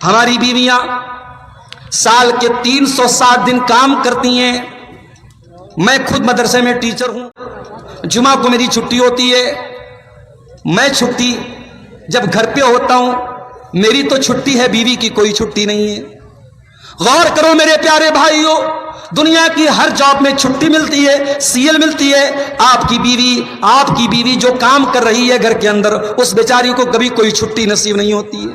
ہماری بیویاں سال کے 360 دن کام کرتی ہیں. میں خود مدرسے میں ٹیچر ہوں. جمعہ کو میری چھٹی ہوتی ہے. میں چھٹی جب گھر پہ ہوتا ہوں میری تو چھٹی ہے, بیوی کی کوئی چھٹی نہیں ہے. غور کرو میرے پیارے بھائیوں, دنیا کی ہر جاب میں چھٹی ملتی ہے, سیل ملتی ہے. آپ کی بیوی جو کام کر رہی ہے گھر کے اندر, اس بیچاری کو کبھی کوئی چھٹی نصیب نہیں ہوتی ہے.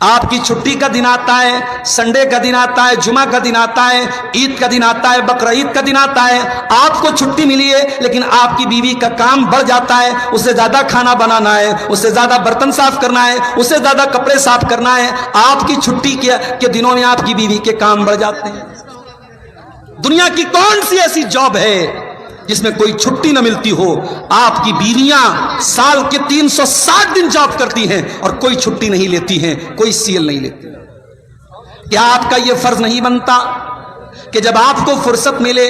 آپ کی چھٹی کا دن آتا ہے, سنڈے کا دن آتا ہے, جمعہ کا دن آتا ہے, عید کا دن آتا ہے, بقرعید کا دن آتا ہے. آپ کو چھٹی ملی ہے لیکن آپ کی بیوی کا کام بڑھ جاتا ہے. اس سے زیادہ کھانا بنانا ہے, اس سے زیادہ برتن صاف کرنا ہے, اس سے زیادہ کپڑے صاف کرنا ہے. آپ کی چھٹی کے دنوں میں آپ کی بیوی کے کام بڑھ جاتے ہیں. دنیا کی کون سی ایسی جاب ہے جس میں کوئی چھٹی نہ ملتی ہو؟ آپ کی بیویاں سال کے 360 دن جاب کرتی ہیں اور کوئی چھٹی نہیں لیتی ہیں, کوئی سیل نہیں لیتی. کیا آپ کا یہ فرض نہیں بنتا کہ جب آپ کو فرصت ملے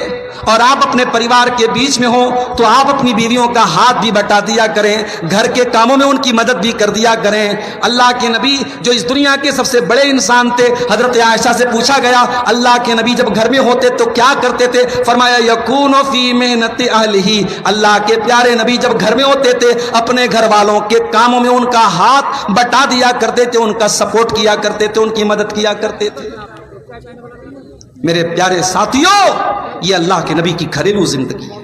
اور آپ اپنے پریوار کے بیچ میں ہوں تو آپ اپنی بیویوں کا ہاتھ بھی بٹا دیا کریں, گھر کے کاموں میں ان کی مدد بھی کر دیا کریں؟ اللہ کے نبی جو اس دنیا کے سب سے بڑے انسان تھے, حضرت عائشہ سے پوچھا گیا اللہ کے نبی جب گھر میں ہوتے تو کیا کرتے تھے؟ فرمایا یکون فی محنت اہلہ. اللہ کے پیارے نبی جب گھر میں ہوتے تھے اپنے گھر والوں کے کاموں میں ان کا ہاتھ بٹا دیا کرتے تھے, ان کا سپورٹ کیا کرتے تھے, ان کی مدد کیا کرتے تھے. میرے پیارے ساتھیوں, یہ اللہ کے نبی کی گھریلو زندگی ہے.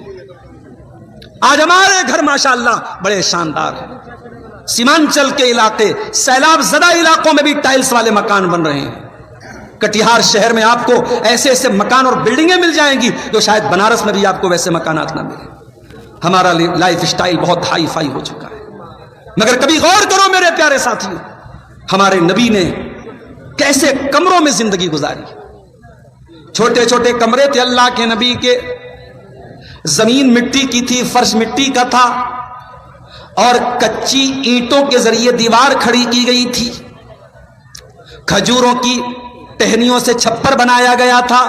آج ہمارے گھر ماشاءاللہ بڑے شاندار ہیں. سیمانچل کے علاقے, سیلاب زدہ علاقوں میں بھی ٹائلز والے مکان بن رہے ہیں. کٹیہار شہر میں آپ کو ایسے ایسے مکان اور بلڈنگیں مل جائیں گی جو شاید بنارس میں بھی آپ کو ویسے مکانات نہ ملیں. ہمارا لائف سٹائل بہت ہائی فائی ہو چکا ہے. مگر کبھی غور کرو میرے پیارے ساتھیوں, ہمارے نبی نے کیسے کمروں میں زندگی گزاری. چھوٹے چھوٹے کمرے تھے اللہ کے نبی کے, زمین مٹی کی تھی, فرش مٹی کا تھا اور کچی اینٹوں کے ذریعے دیوار کھڑی کی گئی تھی. کھجوروں کی ٹہنیوں سے چھپر بنایا گیا تھا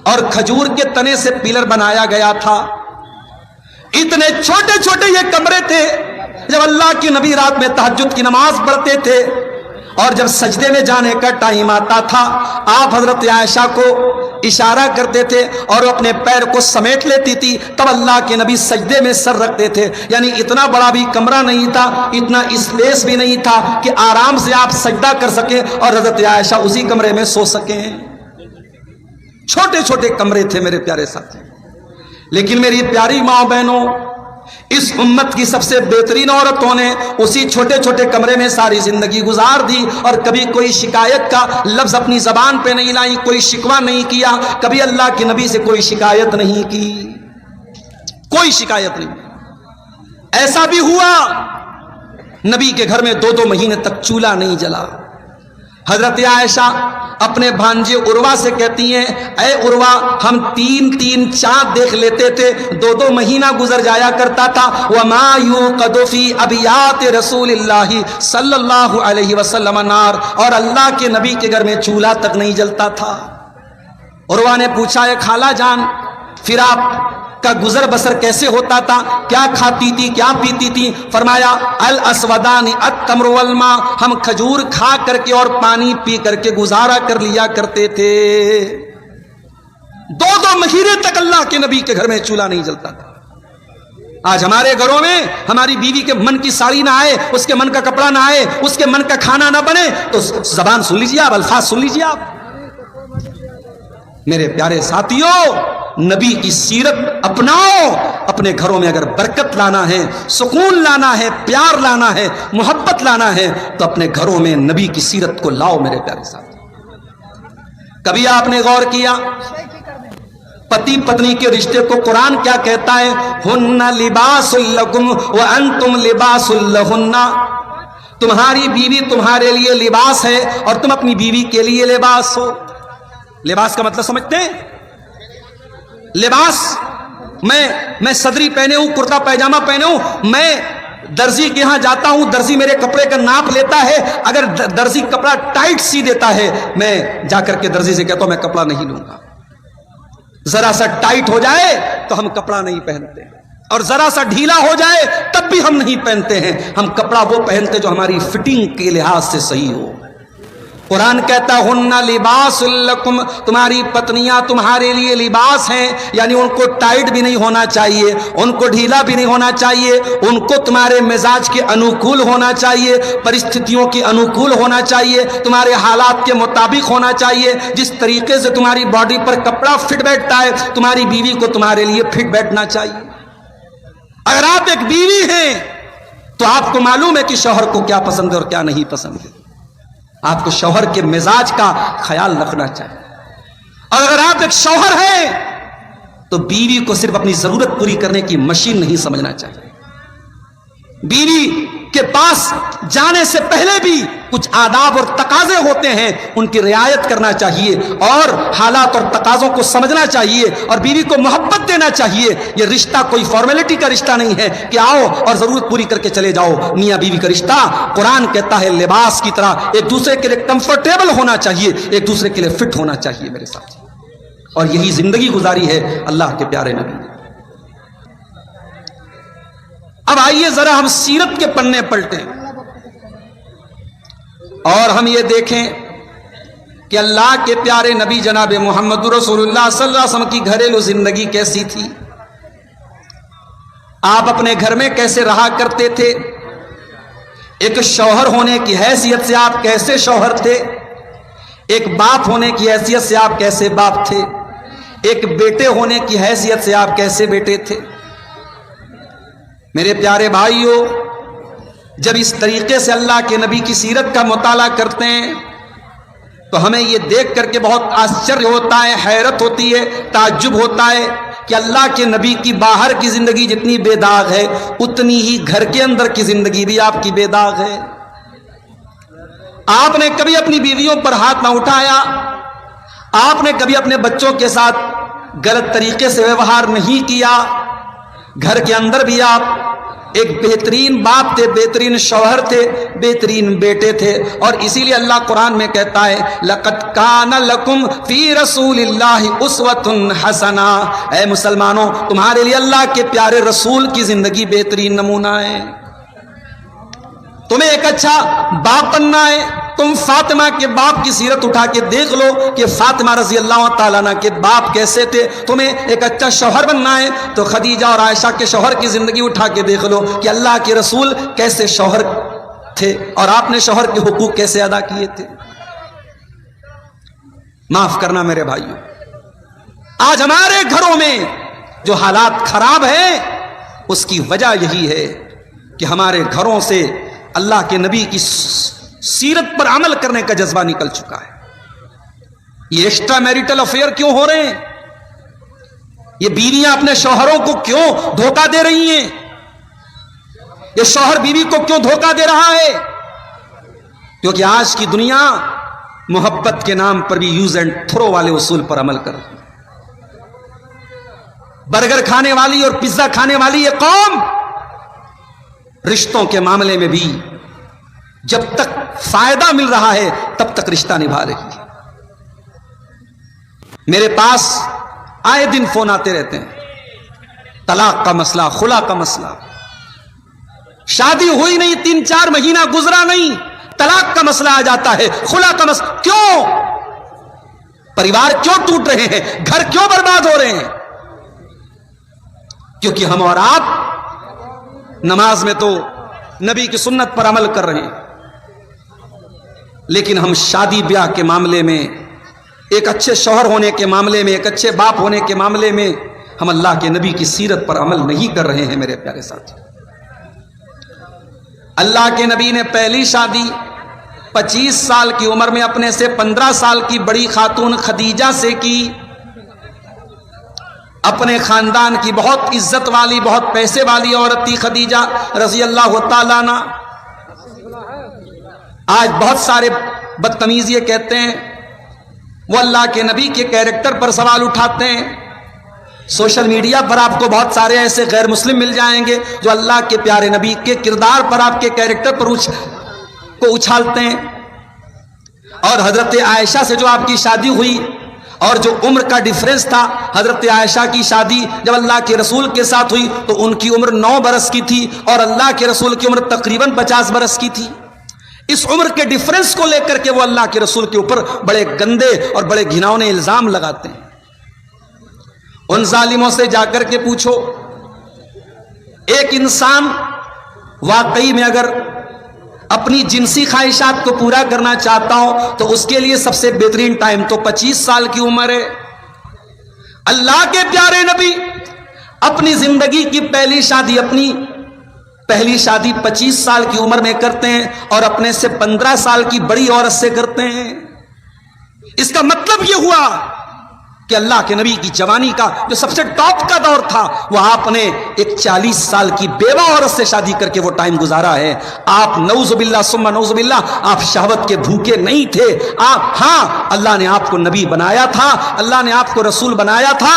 اور کھجور کے تنے سے پلر بنایا گیا تھا. اتنے چھوٹے چھوٹے یہ کمرے تھے. جب اللہ کے نبی رات میں تہجد کی نماز پڑھتے تھے اور جب سجدے میں جانے کا ٹائم آتا تھا آپ حضرت عائشہ کو اشارہ کرتے تھے اور وہ اپنے پیر کو سمیٹ لیتی تھی, تب اللہ کے نبی سجدے میں سر رکھتے تھے. یعنی اتنا بڑا بھی کمرہ نہیں تھا, اتنا اسپیس بھی نہیں تھا کہ آرام سے آپ سجدہ کر سکیں اور حضرت عائشہ اسی کمرے میں سو سکیں. چھوٹے چھوٹے کمرے تھے میرے پیارے ساتھی. لیکن میری پیاری ماں بہنوں, اس امت کی سب سے بہترین عورتوں نے اسی چھوٹے چھوٹے کمرے میں ساری زندگی گزار دی اور کبھی کوئی شکایت کا لفظ اپنی زبان پہ نہیں لائی, کوئی شکوہ نہیں کیا, کبھی اللہ کے نبی سے کوئی شکایت نہیں کی, کوئی شکایت نہیں. ایسا بھی ہوا نبی کے گھر میں 2 مہینے تک چولہا نہیں جلا. حضرت عائشہ اپنے بھانجے عروہ سے کہتی ہیں اے عروہ ہم 3 چاند دیکھ لیتے تھے, 2 مہینہ گزر جایا کرتا تھا. وما یوقد فی ابیات رسول اللہ صلی اللہ علیہ وسلم نار, اور اللہ کے نبی کے گھر میں چولہا تک نہیں جلتا تھا. عروہ نے پوچھا ہے خالہ جان پھر آپ کا گزر بسر کیسے ہوتا تھا, کیا کھاتی تھی, کیا پیتی تھی؟ فرمایا الاسودان التمر والماء, ہم کھجور کھا کر کے اور پانی پی کر کے گزارا کر لیا کرتے تھے. 2 مہینے تک اللہ کے نبی کے گھر میں چولہا نہیں جلتا تھا. آج ہمارے گھروں میں ہماری بیوی کے من کی ساڑی نہ آئے, اس کے من کا کپڑا نہ آئے, اس کے من کا کھانا نہ بنے تو زبان سن لیجیے آپ, الفاظ سن لیجیے آپ. میرے پیارے ساتھیوں, نبی کی سیرت اپناؤ. اپنے گھروں میں اگر برکت لانا ہے, سکون لانا ہے, پیار لانا ہے, محبت لانا ہے تو اپنے گھروں میں نبی کی سیرت کو لاؤ میرے پیارے ساتھی. کبھی آپ نے غور کیا پتی پتنی کے رشتے کو قرآن کیا کہتا ہے؟ ہن لباس لکم وانتم لباس لہن. تمہاری بیوی تمہارے لیے لباس ہے اور تم اپنی بیوی کے لیے لباس ہو. لباس کا مطلب سمجھتے ہیں؟ لباس میں صدری پہنے ہوں, کرتا پیجامہ پہنے ہوں, میں درزی کے ہاں جاتا ہوں, درزی میرے کپڑے کا ناپ لیتا ہے, اگر درزی کپڑا ٹائٹ سی دیتا ہے میں جا کر کے درزی سے کہتا ہوں میں کپڑا نہیں لوں گا. ذرا سا ٹائٹ ہو جائے تو ہم کپڑا نہیں پہنتے اور ذرا سا ڈھیلا ہو جائے تب بھی ہم نہیں پہنتے ہیں. ہم کپڑا وہ پہنتے جو ہماری فٹنگ کے لحاظ سے صحیح ہو. कुरान कहता हुन्ना लिबासुल लकुम, तुम्हारी पत्नियां तुम्हारे लिए लिबास हैं, यानी उनको टाइट भी नहीं होना चाहिए, उनको ढीला भी नहीं होना चाहिए, उनको तुम्हारे मिजाज के अनुकूल होना चाहिए, परिस्थितियों के अनुकूल होना चाहिए, तुम्हारे हालात के मुताबिक होना चाहिए। जिस तरीके से तुम्हारी बॉडी पर कपड़ा फिट बैठता है, तुम्हारी बीवी को तुम्हारे लिए फिट बैठना चाहिए। अगर आप एक बीवी हैं तो आपको मालूम है कि शौहर को क्या पसंद है और क्या नहीं पसंद है। आपको शौहर के मिजाज का ख्याल रखना चाहिए। और अगर आप एक शौहर हैं तो बीवी को सिर्फ अपनी जरूरत पूरी करने की मशीन नहीं समझना चाहिए। बीवी के पास जाने से पहले भी कुछ आदाब और तकाजे होते हैं, उनकी रियायत करना चाहिए और हालात और तकाजों को समझना चाहिए और बीवी को मोहब्बत देना चाहिए। यह रिश्ता कोई फॉर्मेलिटी का रिश्ता नहीं है कि आओ और जरूरत पूरी करके चले जाओ। मियां बीवी का रिश्ता कुरान कहता है लिबास की तरह एक दूसरे के लिए कंफर्टेबल होना चाहिए, एक दूसरे के लिए फिट होना चाहिए मेरे साथ। और यही जिंदगी गुजारी है अल्लाह के प्यारे नबी ने। अब आइए जरा हम सीरत के पन्ने पलटें और हम ये देखें कि अल्लाह के प्यारे नबी जनाब मोहम्मद रसूलुल्लाह सल्लल्लाहु अलैहि वसल्लम की घरेलू जिंदगी कैसी थी। आप अपने घर में कैसे रहा करते थे, एक शौहर होने की हैसियत से आप कैसे शौहर थे, एक बाप होने की हैसियत से आप कैसे बाप थे, एक बेटे होने की हैसियत से आप कैसे बेटे थे। मेरे प्यारे भाइयों, जब इस तरीके से अल्लाह के नबी की सीरत का मुताला करते हैं तो हमें यह देख करके बहुत आश्चर्य होता है, हैरत होती है, ताज्जुब होता है कि अल्लाह के नबी की बाहर की जिंदगी जितनी बेदाग है उतनी ही घर के अंदर की जिंदगी भी आपकी बेदाग है। आपने कभी अपनी बीवियों पर हाथ ना उठाया, आपने कभी अपने बच्चों के साथ गलत तरीके से व्यवहार नहीं किया। घर के अंदर भी आप एक बेहतरीन बाप थे, बेहतरीन शौहर थे, बेहतरीन बेटे थे। और इसीलिए अल्लाह कुरान में कहता है लक़द काना लकुम फी रसूलिल्लाहि उस्वतुन हसना। ऐ मुसलमानों, तुम्हारे लिए अल्लाह के प्यारे रसूल की जिंदगी बेहतरीन नमूना है। तुम्हें एक अच्छा बाप बनना है, तुम फातिमा के बाप की सीरत उठा के देख लो कि फातिमा रजी अल्लाह ताला अन्हा के बाप कैसे थे। तुम्हें एक अच्छा शौहर बनना है तो खदीजा और आयशा के शौहर की जिंदगी उठा के देख लो कि अल्लाह के रसूल कैसे शौहर थे और आपने शौहर के हुकूक कैसे अदा किए थे। माफ करना मेरे भाइयों, आज हमारे घरों में जो हालात खराब हैं उसकी वजह यही है कि हमारे घरों से अल्लाह के नबी की सीरत पर अमल करने का जज्बा निकल चुका है। ये एक्स्ट्रा मैरिटल अफेयर क्यों हो रहे हैं, ये बीवियां अपने शौहरों को क्यों धोखा दे रही हैं, ये शौहर बीवी को क्यों धोखा दे रहा है? क्योंकि आज की दुनिया मोहब्बत के नाम पर भी यूज एंड थ्रो वाले उसूल पर अमल कर रही है। बर्गर खाने वाली और पिज्जा खाने वाली ये कौम रिश्तों के मामले में भी जब तक फायदा मिल रहा है तब तक रिश्ता निभा रही है। मेरे पास आए दिन फोन आते रहते हैं, तलाक का मसला, खुला का मसला, शादी हुई नहीं, 3-4 महीना गुजरा नहीं, तलाक का मसला आ जाता है, खुला का मसला। क्यों? परिवार क्यों टूट रहे हैं, घर क्यों बर्बाद हो रहे हैं? क्योंकि हम और आप नमाज में तो नबी की सुन्नत पर अमल कर रहे हैं, लेकिन हम शादी ब्याह के मामले में, एक अच्छे शौहर होने के मामले में, एक अच्छे बाप होने के मामले में हम अल्लाह के नबी की सीरत पर अमल नहीं कर रहे हैं। मेरे प्यारे साथी, अल्लाह के नबी ने पहली शादी 25 साल की उम्र में अपने से 15 साल की बड़ी खातून खदीजा से की। अपने खानदान की बहुत इज्जत वाली, बहुत पैसे वाली औरत थी खदीजा रजी अल्लाह ताला अन्हा। आज बहुत सारे बदतमीज ये कहते हैं, वो अल्लाह के नबी के कैरेक्टर पर सवाल उठाते हैं। सोशल मीडिया पर आपको बहुत सारे ऐसे गैर मुस्लिम मिल जाएंगे जो अल्लाह के प्यारे नबी के किरदार पर, आपके कैरेक्टर पर उछालते हैं। और हजरत आयशा से जो आपकी शादी हुई और जो उम्र का डिफरेंस था, हजरत आयशा की शादी जब अल्लाह के रसूल के साथ हुई तो उनकी उम्र 9 बरस की थी और अल्लाह के रसूल की उम्र तकरीबन 50 बरस की थी। इस उम्र के डिफरेंस को लेकर के वो अल्लाह के रसूल के ऊपर बड़े गंदे और बड़े घिनौने इल्जाम लगाते हैं। उन जालिमों से जाकर के पूछो, एक इंसान वाकई में अगर अपनी जिनसी ख्वाहिशात को पूरा करना चाहता हो तो उसके लिए सबसे बेहतरीन टाइम तो 25 साल की उम्र है। अल्लाह के प्यारे नबी अपनी जिंदगी की पहली शादी 25 साल की उम्र में करते हैं और अपने से 15 साल की बड़ी औरत से करते हैं। इसका मतलब यह हुआ कि अल्लाह के नबी की जवानी का जो सबसे टॉप का दौर था वह आपने एक 40 साल की बेवा औरत से शादी करके वो टाइम गुजारा है। आप नऊजुबिल्लाह सुम्मा नऊजुबिल्लाह, आप शहवत के भूखे नहीं थे। आप, हाँ, अल्लाह ने आपको नबी बनाया था, अल्लाह ने आपको रसूल बनाया था।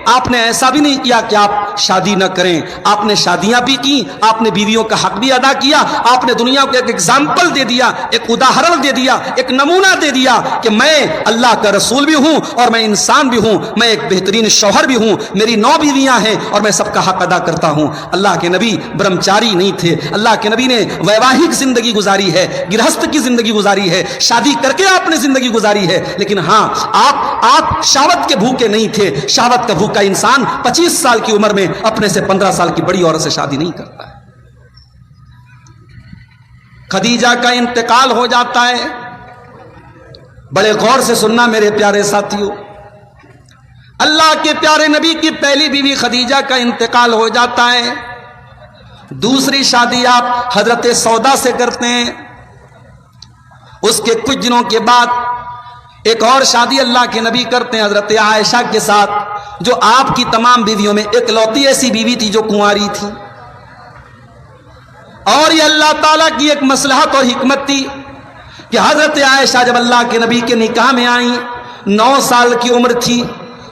आपने ऐसा भी नहीं किया कि आप शादी न करें, आपने शादियां भी की, आपने बीवियों का हक भी अदा किया, आपने दुनिया को एक एग्जाम्पल दे दिया, एक उदाहरण दे दिया, एक नमूना दे दिया कि मैं अल्लाह का रसूल भी हूं और मैं इंसान भी हूं, मैं एक बेहतरीन शौहर भी हूं, मेरी 9 बीवियां हैं और मैं सबका हक अदा करता हूं। अल्लाह के नबी ब्रह्मचारी नहीं थे, अल्लाह के नबी ने वैवाहिक जिंदगी गुजारी है, गृहस्थ की जिंदगी गुजारी है, शादी करके आपने जिंदगी गुजारी है। लेकिन हां, आप शहवत के भूखे नहीं थे। शहवत का भूखा इंसान 25 साल की उम्र में अपने से 15 साल की बड़ी औरत से शादी नहीं करता है। खदीजा का इंतकाल हो जाता है। बड़े गौर से सुनना मेरे प्यारे साथियों, अल्लाह के प्यारे नबी की पहली बीवी खदीजा का इंतकाल हो जाता है। दूसरी शादी आप हजरत सौदा से करते हैं। उसके कुछ दिनों के बाद एक और शादी अल्लाह के नबी करते हैं हजरत आयशा के साथ, जो आपकी तमाम बीवियों में इकलौती ऐसी बीवी थी जो कुंवारी थी। और ये अल्लाह ताला की एक मसलहत और हिकमत थी कि हजरत आयशा जब अल्लाह के नबी के निकाह में आई, 9 साल की उम्र थी,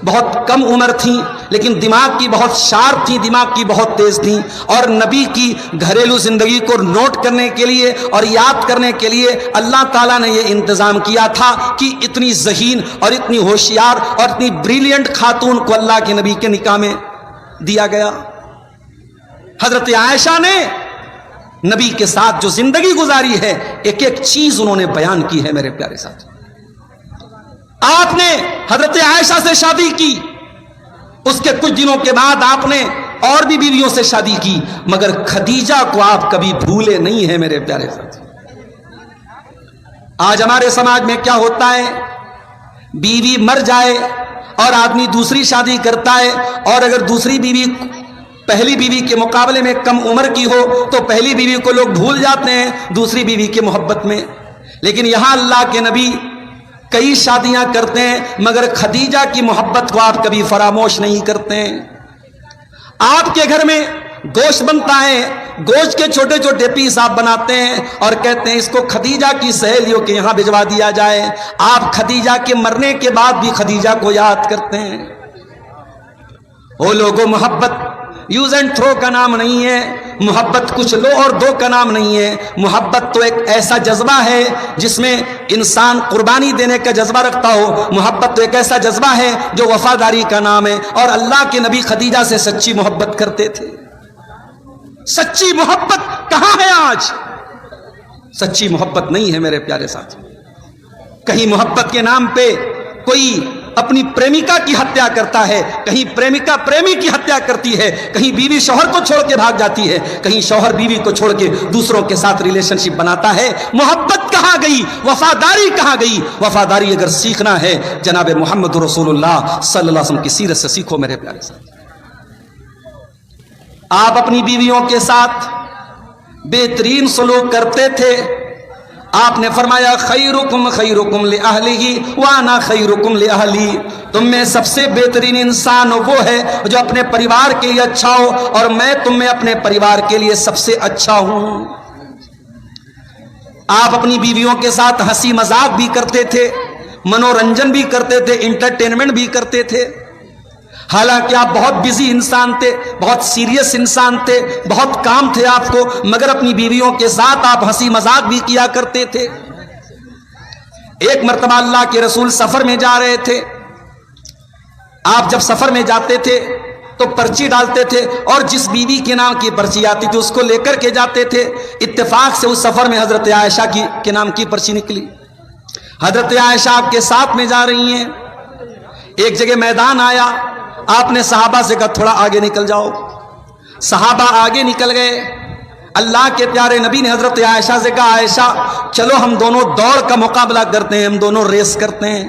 बहुत कम उम्र थी, लेकिन दिमाग की बहुत शार्प थी, दिमाग की बहुत तेज थी। और नबी की घरेलू जिंदगी को नोट करने के लिए और याद करने के लिए अल्लाह ताला ने यह इंतजाम किया था कि इतनी ज़हीन और इतनी होशियार और इतनी ब्रिलियंट खातून को अल्लाह के नबी के निकाह में दिया गया। हजरत आयशा ने नबी के साथ जो जिंदगी गुजारी है, एक एक चीज उन्होंने बयान की है मेरे प्यारे साथ। आपने हजरत आयशा से शादी की, उसके कुछ दिनों के बाद आपने और भी बीवियों से शादी की, मगर खदीजा को आप कभी भूले नहीं है मेरे प्यारे साथ। आज हमारे समाज में क्या होता है, बीवी मर जाए और आदमी दूसरी शादी करता है, और अगर दूसरी बीवी पहली बीवी के मुकाबले में कम उम्र की हो तो पहली बीवी को लोग भूल जाते हैं दूसरी बीवी के मोहब्बत में। लेकिन यहां अल्लाह के नबी कई शादियां करते हैं, मगर खदीजा की मोहब्बत को आप कभी फरामोश नहीं करते हैं। आपके घर में गोश्त बनता है, गोश्त के छोटे छोटे पीस आप बनाते हैं और कहते हैं इसको खदीजा की सहेलियों के यहां भिजवा दिया जाए। आप खदीजा के मरने के बाद भी खदीजा को याद करते हैं। ओ लोगों, मोहब्बत यूज एंड थ्रो का नाम नहीं है, मोहब्बत कुछ लो और दो का नाम नहीं है। मोहब्बत तो एक ऐसा जज्बा है जिसमें इंसान कुर्बानी देने का जज्बा रखता हो। मोहब्बत तो एक ऐसा जज्बा है जो वफादारी का नाम है। और अल्लाह के नबी खदीजा से सच्ची मोहब्बत करते थे। सच्ची मोहब्बत कहां है आज? सच्ची मोहब्बत नहीं है मेरे प्यारे साथी। कहीं मोहब्बत के नाम पे कोई अपनी प्रेमिका की हत्या करता है, कहीं प्रेमिका प्रेमी की हत्या करती है, कहीं बीवी शौहर को छोड़ के भाग जाती है, कहीं शौहर बीवी को छोड़ के दूसरों के साथ रिलेशनशिप बनाता है। मोहब्बत कहां गई? वफादारी कहां गई? वफादारी अगर सीखना है जनाब मोहम्मद रसूलुल्लाह सल्लल्लाहु अलैहि वसल्लम की सीरत से सीखो मेरे प्यारे साथ। आप अपनी बीवियों के साथ बेहतरीन सलूक करते थे। आपने फरमाया खैरुकुम li अहलिही व अना खैरुकुम li अहली। तुम में सबसे बेहतरीन इंसान वो है जो अपने परिवार के लिए अच्छा हो, और मैं तुम में अपने परिवार के लिए सबसे अच्छा हूं। आप अपनी बीवियों के साथ हंसी मजाक भी करते थे, मनोरंजन भी करते थे, इंटरटेनमेंट भी करते थे। हालांकि आप बहुत बिजी इंसान थे, बहुत सीरियस इंसान थे, बहुत काम थे आपको, मगर अपनी बीवियों के साथ आप हंसी मजाक भी किया करते थे। एक मर्तबा अल्लाह के रसूल सफर में जा रहे थे। आप जब सफर में जाते थे تو پرچی ڈالتے تھے اور جس بیوی کے نام کی پرچی آتی تھی اس کو لے کر کے جاتے تھے. اتفاق سے اس سفر میں حضرت عائشہ کے نام کی پرچی نکلی. حضرت عائشہ آپ کے ساتھ میں جا رہی ہیں. ایک جگہ میدان آیا, آپ نے صحابہ سے کہا تھوڑا آگے نکل جاؤ. صحابہ آگے نکل گئے. اللہ کے پیارے نبی نے حضرت عائشہ سے کہا عائشہ چلو ہم دونوں دوڑ کا مقابلہ کرتے ہیں, ہم دونوں ریس کرتے ہیں.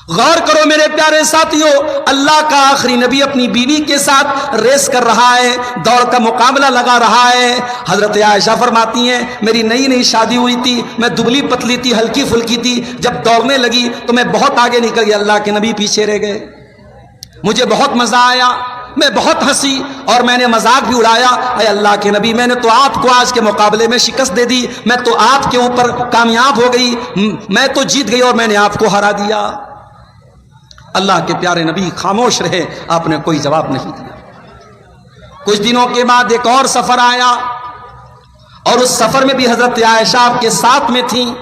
غور کرو میرے پیارے ساتھیوں, اللہ کا آخری نبی اپنی بیوی کے ساتھ ریس کر رہا ہے, دوڑ کا مقابلہ لگا رہا ہے. حضرت عائشہ فرماتی ہیں میری نئی نئی شادی ہوئی تھی, میں دبلی پتلی تھی, ہلکی پھلکی تھی, جب دوڑنے لگی تو میں بہت آگے نکل گیا, اللہ کے نبی پیچھے رہ گئے. مجھے بہت مزہ آیا, میں بہت ہنسی اور میں نے مذاق بھی اڑایا. اے اللہ کے نبی میں نے تو آپ کو آج کے مقابلے میں شکست دے دی, میں تو آپ کے اوپر کامیاب ہو گئی, میں تو جیت گئی اور میں نے آپ کو ہرا دیا. اللہ کے پیارے نبی خاموش رہے, آپ نے کوئی جواب نہیں دیا. کچھ دنوں کے بعد ایک اور سفر آیا اور اس سفر میں بھی حضرت عائشہ آپ کے ساتھ میں تھیں.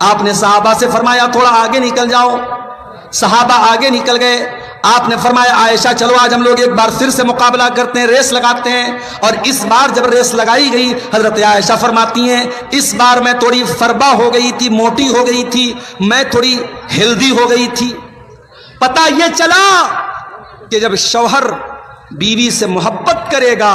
آپ نے صحابہ سے فرمایا تھوڑا آگے نکل جاؤ. صحابہ آگے نکل گئے. آپ نے فرمایا عائشہ چلو آج ہم لوگ ایک بار پھر سے مقابلہ کرتے ہیں, ریس لگاتے ہیں. اور اس بار جب ریس لگائی گئی حضرت عائشہ فرماتی ہیں اس بار میں تھوڑی فربا ہو گئی تھی, موٹی ہو گئی تھی, میں تھوڑی ہیلدی ہو گئی تھی. پتہ یہ چلا کہ جب شوہر بیوی سے محبت کرے گا,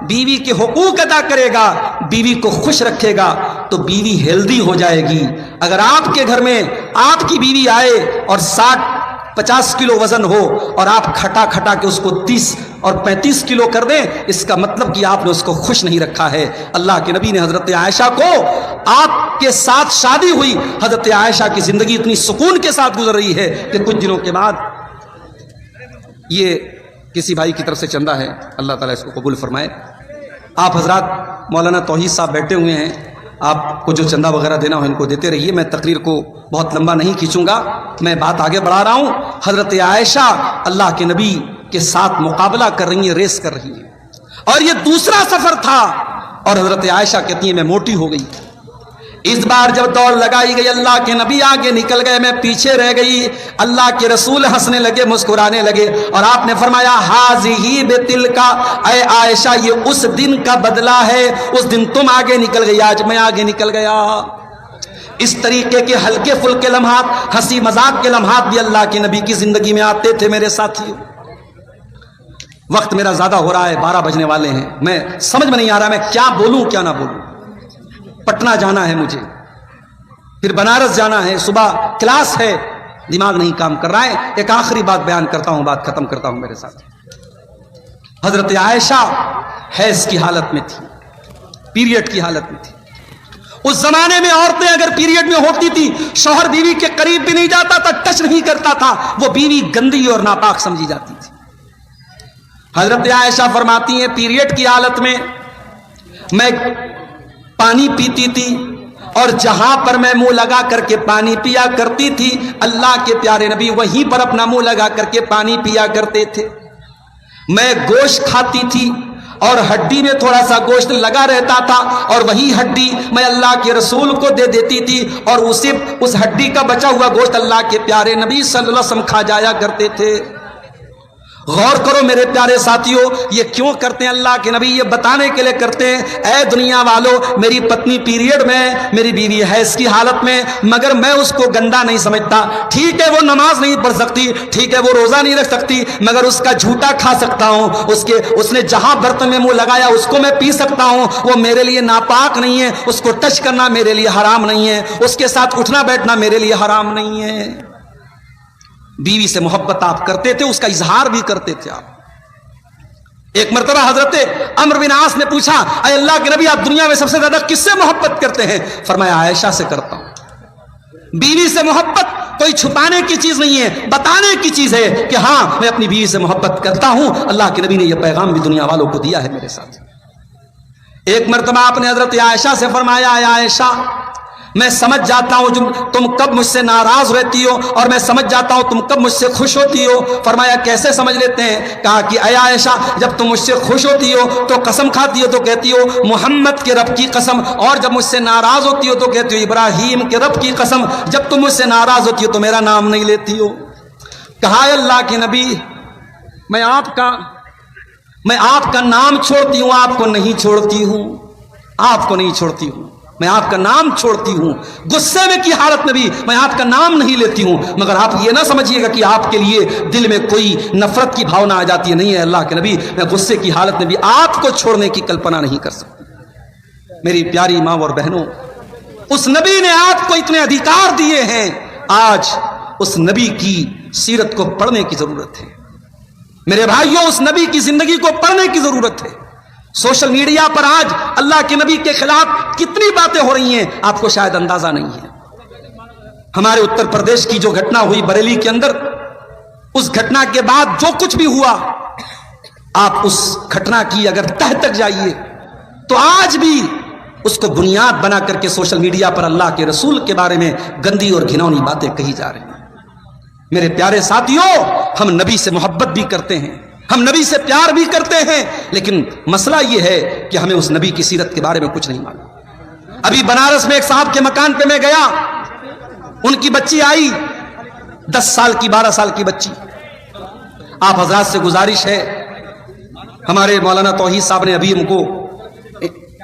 بیوی کے حقوق ادا کرے گا, بیوی کو خوش رکھے گا تو بیوی ہیلدی ہو جائے گی. اگر آپ کے گھر میں آپ کی بیوی آئے اور 60-50 کلو وزن ہو اور آپ کھٹا کھٹا کے اس کو 30 اور 35 کلو کر دیں, اس کا مطلب کہ آپ نے اس کو خوش نہیں رکھا ہے. اللہ کے نبی نے حضرت عائشہ کو, آپ کے ساتھ شادی ہوئی, حضرت عائشہ کی زندگی اتنی سکون کے ساتھ گزر رہی ہے کہ کچھ دنوں کے بعد یہ کسی بھائی کی طرف سے چندہ ہے, اللہ تعالیٰ اس کو قبول فرمائے. آپ حضرات مولانا توحید صاحب بیٹھے ہوئے ہیں, آپ کو جو چندہ وغیرہ دینا ہو ان کو دیتے رہیے. میں تقریر کو بہت لمبا نہیں کھینچوں گا, میں بات آگے بڑھا رہا ہوں. حضرت عائشہ اللہ کے نبی کے ساتھ مقابلہ کر رہی ہیں, ریس کر رہی ہیں, اور یہ دوسرا سفر تھا. اور حضرت عائشہ کہتی ہیں میں موٹی ہو گئی. اس بار جب دوڑ لگائی گئی اللہ کے نبی آگے نکل گئے, میں پیچھے رہ گئی. اللہ کے رسول ہنسنے لگے, مسکرانے لگے اور آپ نے فرمایا ہاذی بتلکا, اے عائشہ یہ اس دن کا بدلہ ہے, اس دن تم آگے نکل گئی, آج میں آگے نکل گیا. اس طریقے کے ہلکے پھلکے لمحات, ہنسی مذاق کے لمحات بھی اللہ کے نبی کی زندگی میں آتے تھے. میرے ساتھیوں وقت میرا زیادہ ہو رہا ہے, 12 بجنے والے ہیں, میں سمجھ میں نہیں آ رہا میں کیا بولوں کیا نہ بولوں. پٹنہ جانا ہے مجھے, پھر بنارس جانا ہے, صبح کلاس ہے, دماغ نہیں کام کر رہا ہے. ایک آخری بات بیان کرتا ہوں, بات ختم کرتا ہوں میرے ساتھ. حضرت عائشہ حیض کی حالت میں تھی, پیریڈ کی حالت میں تھی. اس زمانے میں عورتیں اگر پیریڈ میں ہوتی تھی شوہر بیوی کے قریب بھی نہیں جاتا تھا, ٹچ نہیں کرتا تھا, وہ بیوی گندی اور ناپاک سمجھی جاتی تھی. حضرت عائشہ فرماتی ہیں پیریڈ کی حالت میں میں پانی پیتی تھی اور جہاں پر میں منہ لگا کر کے پانی پیا کرتی تھی اللہ کے پیارے نبی وہیں پر اپنا منہ لگا کر کے پانی پیا کرتے تھے. میں گوشت کھاتی تھی اور ہڈی میں تھوڑا سا گوشت لگا رہتا تھا اور وہی ہڈی میں اللہ کے رسول کو دے دیتی تھی اور اس ہڈی کا بچا ہوا گوشت اللہ کے پیارے نبی صلی اللہ علیہ وسلم کھا جایا کرتے تھے. غور کرو میرے پیارے ساتھیوں, یہ کیوں کرتے ہیں اللہ کے نبی؟ یہ بتانے کے لیے کرتے ہیں اے دنیا والوں میری پتنی پیریڈ میں, میری بیوی حیض کی حالت میں, مگر میں اس کو گندا نہیں سمجھتا. ٹھیک ہے وہ نماز نہیں پڑھ سکتی, ٹھیک ہے وہ روزہ نہیں رکھ سکتی, مگر اس کا جھوٹا کھا سکتا ہوں, اس نے جہاں برتن میں منہ لگایا اس کو میں پی سکتا ہوں. وہ میرے لیے ناپاک نہیں ہے, اس کو ٹچ کرنا میرے لیے حرام نہیں ہے, اس کے ساتھ اٹھنا بیٹھنا میرے لیے حرام نہیں ہے. بیوی سے محبت آپ کرتے تھے, اس کا اظہار بھی کرتے تھے آپ. ایک مرتبہ حضرت عمرو بن عاص نے پوچھا اے اللہ کے نبی آپ دنیا میں سب سے زیادہ کس سے محبت کرتے ہیں؟ فرمایا عائشہ سے کرتا ہوں. بیوی سے محبت کوئی چھپانے کی چیز نہیں ہے, بتانے کی چیز ہے کہ ہاں میں اپنی بیوی سے محبت کرتا ہوں. اللہ کے نبی نے یہ پیغام بھی دنیا والوں کو دیا ہے میرے ساتھ. ایک مرتبہ آپ نے حضرت عائشہ سے فرمایا اے عائشہ میں سمجھ جاتا ہوں تم کب مجھ سے ناراض رہتی ہو اور میں سمجھ جاتا ہوں تم کب مجھ سے خوش ہوتی ہو. فرمایا کیسے سمجھ لیتے ہیں؟ کہا کہ اے عائشہ جب تم مجھ سے خوش ہوتی ہو تو قسم کھاتی ہو تو کہتی ہو محمد کے رب کی قسم, اور جب مجھ سے ناراض ہوتی ہو تو کہتی ہو ابراہیم کے رب کی قسم. جب تم مجھ سے ناراض ہوتی ہو تو میرا نام نہیں لیتی ہو. کہا اللہ کے نبی मैं आपका नाम छोड़ती हूं, आपको नहीं छोड़ती हूं, आपको नहीं छोड़ती हूं, मैं आपका नाम छोड़ती हूं। गुस्से में की हालत में भी मैं आपका नाम नहीं लेती हूं, मगर आप ये ना समझिएगा कि आपके लिए दिल में कोई नफरत की भावना आ जाती है। नहीं है अल्लाह के नबी, मैं गुस्से की हालत में भी आपको छोड़ने की कल्पना नहीं कर सकती। मेरी प्यारी माँ और बहनों, उस नबी ने आपको इतने अधिकार दिए हैं, आज उस नबी की सीरत को पढ़ने की जरूरत है। मेरे भाइयों, उस नबी की जिंदगी को पढ़ने की जरूरत है। सोशल मीडिया पर आज अल्लाह के नबी के खिलाफ कितनी बातें हो रही हैं, आपको शायद अंदाजा नहीं है। हमारे उत्तर प्रदेश की जो घटना हुई बरेली के अंदर, उस घटना के बाद जो कुछ भी हुआ, आप उस घटना की अगर तह तक जाइए तो आज भी उसको बुनियाद बना करके सोशल मीडिया पर अल्लाह के रसूल के बारे में गंदी और घिनौनी बातें कही जा रही हैं। मेरे प्यारे साथियों, हम नबी से मोहब्बत भी करते हैं, हम नबी से प्यार भी करते हैं, लेकिन मसला यह है कि हमें उस नबी की सीरत के बारे में कुछ नहीं मालूम। अभी बनारस में एक साहब के मकान पे मैं गया, उनकी बच्ची आई, 10 साल की 12 साल की बच्ची। आप हजरात से गुजारिश है, हमारे मौलाना तौहीद साहब ने अभी हमको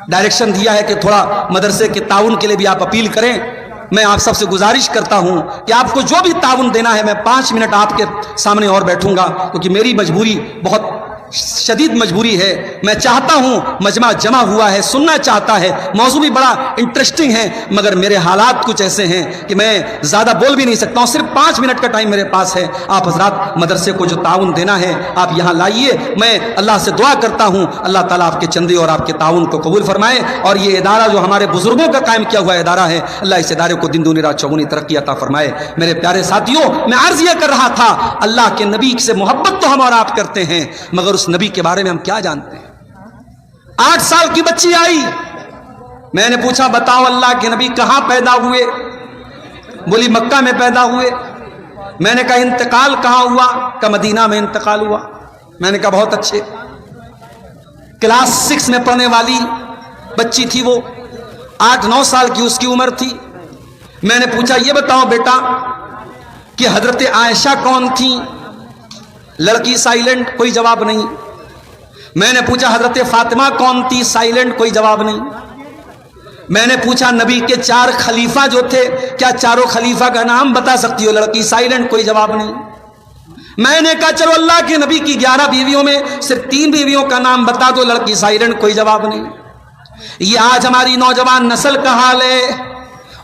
डायरेक्शन दिया है कि थोड़ा मदरसे के ताउन के लिए भी आप अपील करें। मैं आप सबसे गुजारिश करता हूं कि आपको जो भी ताउन देना है, मैं 5 मिनट आपके सामने और बैठूंगा, क्योंकि मेरी मजबूरी बहुत शदीद मजबूरी है। मैं चाहता हूं, मजमा जमा हुआ है, सुनना चाहता है, मौजू भी बड़ा इंटरेस्टिंग है, मगर मेरे हालात कुछ ऐसे हैं कि मैं ज्यादा बोल भी नहीं सकता हूं। सिर्फ 5 मिनट का टाइम मेरे पास है। आप हजरात मदरसे को जो ताउन देना है आप यहां लाइए। मैं अल्लाह से दुआ करता हूं, अल्लाह ताला आपके चंदे और आपके ताउन को कबूल फरमाए। और ये इदारा जो हमारे बुजुर्गों का कायम किया हुआ इदारा है, अल्लाह इस इदारे को दिन दूनी रात चौगुनी तरक्की अता फरमाए। मेरे प्यारे साथियों, मैं अर्ज यह कर रहा था, अल्लाह के नबी से मोहब्बत तो हम और आप करते हैं, मगर उस नबी के बारे में हम क्या जानते हैं। 8 साल की बच्ची आई, मैंने पूछा बताओ अल्लाह के नबी कहां पैदा हुए? बोली मक्का में पैदा हुए। मैंने कहा इंतकाल कहां हुआ? का मदीना में इंतकाल हुआ। मैंने कहा बहुत अच्छे। क्लास 6 में पढ़ने वाली बच्ची थी वो, 8-9 साल की उसकी उम्र थी। मैंने पूछा ये बताओ बेटा कि हजरत आयशा कौन थी? लड़की साइलेंट, कोई जवाब नहीं। मैंने पूछा हजरत फातिमा कौन थी? साइलेंट, कोई जवाब नहीं। मैंने पूछा नबी के 4 खलीफा जो थे, क्या चारों खलीफा का नाम बता सकती हो? लड़की साइलेंट, कोई जवाब नहीं। मैंने कहा चलो अल्लाह के नबी की 11 बीवियों में सिर्फ 3 बीवियों का नाम बता दो, लड़की साइलेंट, कोई जवाब नहीं। ये आज हमारी नौजवान नस्ल का हाल है।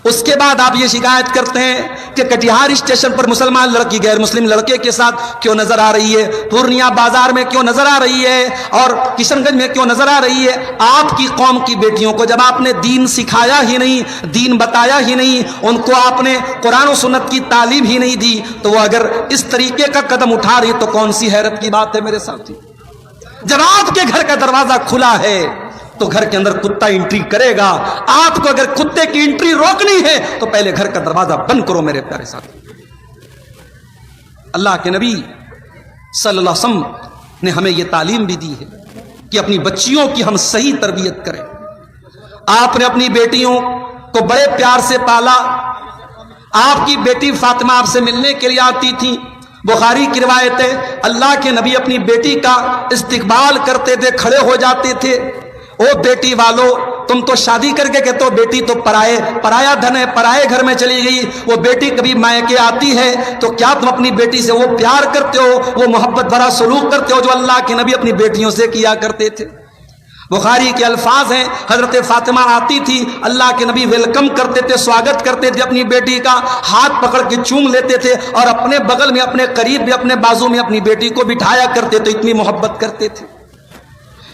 उसके बाद आप ये शिकायत करते हैं कि कटिहार स्टेशन पर मुसलमान लड़की गैर मुस्लिम लड़के के साथ क्यों नजर आ रही है, पूर्णिया बाजार में क्यों नजर आ रही है, और किशनगंज में क्यों नजर आ रही है। आपकी कौम की बेटियों को जब आपने दीन सिखाया ही नहीं, दीन बताया ही नहीं, उनको आपने कुरान और सुन्नत की तालीम ही नहीं दी, तो वो अगर इस तरीके का कदम उठा रही तो कौन सी हैरत की बात है मेरे साथी। जब आपके घर का दरवाजा खुला है तो घर के अंदर कुत्ता एंट्री करेगा। आपको अगर कुत्ते की एंट्री रोकनी है तो पहले घर का दरवाजा बंद करो मेरे प्यारे साथी। अल्लाह के नबी सल्लल्लाहु अलैहि वसल्लम ने हमें यह तालीम भी दी है कि अपनी बच्चियों की हम सही तरबियत करें। आपने अपनी बेटियों को बड़े प्यार से पाला। आपकी बेटी फातिमा आपसे मिलने के लिए आती थी। बुखारी की रिवायत है, अल्लाह के नबी अपनी बेटी का इस्तिकबाल करते थे, खड़े हो जाते थे। ओ बेटी वालों, तुम तो शादी करके कहते हो बेटी तो पराया धन है, पराए घर में चली गई। वो बेटी कभी मायके आती है तो क्या तुम अपनी बेटी से वो प्यार करते हो, वो मोहब्बत भरा सलूक करते हो जो अल्लाह के नबी अपनी बेटियों से किया करते थे? बुखारी के अल्फाज हैं, हजरत फातिमा आती थी, अल्लाह के नबी वेलकम करते थे, स्वागत करते थे, अपनी बेटी का हाथ पकड़ के चूम लेते थे और अपने बगल में, अपने करीब में, अपने बाजू में अपनी बेटी को बिठाया करते थे। इतनी मोहब्बत करते थे।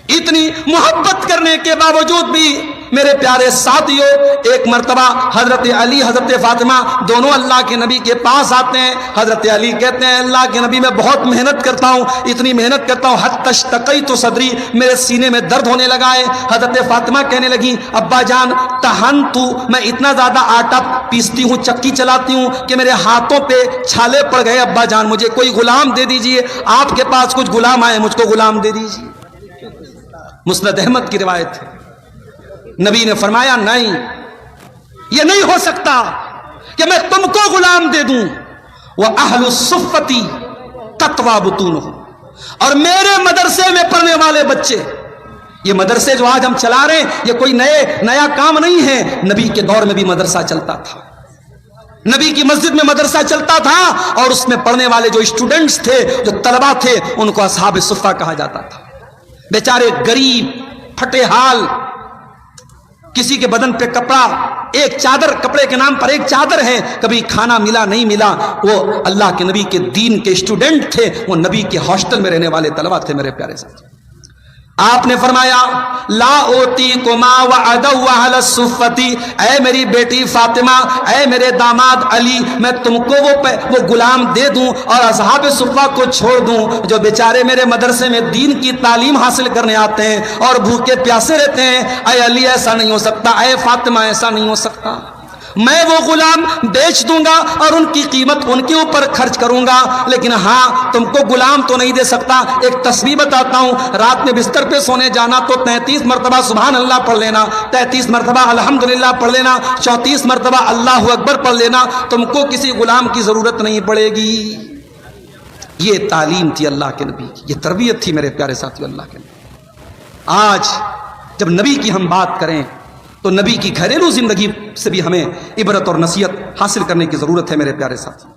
इतनी मोहब्बत करने के बावजूद भी मेरे प्यारे साथियों, एक मर्तबा हजरत अली, हजरत फातिमा दोनों अल्लाह के नबी के पास आते हैं। हजरत अली कहते हैं अल्लाह के नबी मैं बहुत मेहनत करता हूँ, इतनी मेहनत करता हूँ हत्तशतकई तो सदरी, मेरे सीने में दर्द होने लगा है। हजरत फातिमा कहने लगी अब्बा जान तहन तू, मैं इतना ज्यादा आटा पीसती हूँ, चक्की चलाती हूँ कि मेरे हाथों पे छाले पड़ गए। अब्बा जान मुझे कोई गुलाम दे दीजिए, आपके पास कुछ गुलाम आए, मुझको गुलाम दे दीजिए। मुस्नद अहमद की रिवायत है। नबी ने फरमाया नहीं, यह नहीं हो सकता कि मैं तुमको गुलाम दे दूं। वह अहलुस्सुफ़्फ़ती तत्वा बुतून हो, اور میرے مدرسے میں پڑھنے والے بچے، یہ مدرسے جو آج ہم چلا رہے ہیں یہ کوئی نیا کام نہیں ہے، نبی کے دور میں بھی مدرسہ چلتا تھا، نبی کی مسجد میں مدرسہ چلتا تھا، اور اس میں پڑھنے والے جو اسٹوڈنٹس تھے، جو طلبہ تھے، ان کو اصحاب صفہ کہا جاتا تھا۔ بیچارے غریب، پھٹے حال، کسی کے بدن پہ کپڑا، ایک چادر، کپڑے کے نام پر ایک چادر ہے، کبھی کھانا ملا نہیں ملا، وہ اللہ کے نبی کے دین کے اسٹوڈنٹ تھے، وہ نبی کے ہاسٹل میں رہنے والے طلبہ تھے۔ میرے پیارے ساتھی، آپ نے فرمایا لا اوتیکما وعدوا اہل الصفتی، اے میری بیٹی فاطمہ، اے میرے داماد علی، میں تم کو وہ غلام دے دوں اور اصحاب صفہ کو چھوڑ دوں جو بیچارے میرے مدرسے میں دین کی تعلیم حاصل کرنے آتے ہیں اور بھوکے پیاسے رہتے ہیں۔ اے علی ایسا نہیں ہو سکتا، اے فاطمہ ایسا نہیں ہو سکتا، میں وہ غلام بیچ دوں گا اور ان کی قیمت ان کے اوپر خرچ کروں گا، لیکن ہاں تم کو غلام تو نہیں دے سکتا۔ ایک تصویر بتاتا ہوں، رات میں بستر پہ سونے جانا تو 33 مرتبہ سبحان اللہ پڑھ لینا، 33 مرتبہ الحمدللہ پڑھ لینا، 34 مرتبہ اللہ اکبر پڑھ لینا، تم کو کسی غلام کی ضرورت نہیں پڑے گی۔ یہ تعلیم تھی اللہ کے نبی کی، یہ تربیت تھی میرے پیارے ساتھیو اللہ کے نبی۔ آج جب نبی کی ہم بات کریں تو نبی کی گھریلو زندگی سے بھی ہمیں عبرت اور نصیحت حاصل کرنے کی ضرورت ہے میرے پیارے ساتھی۔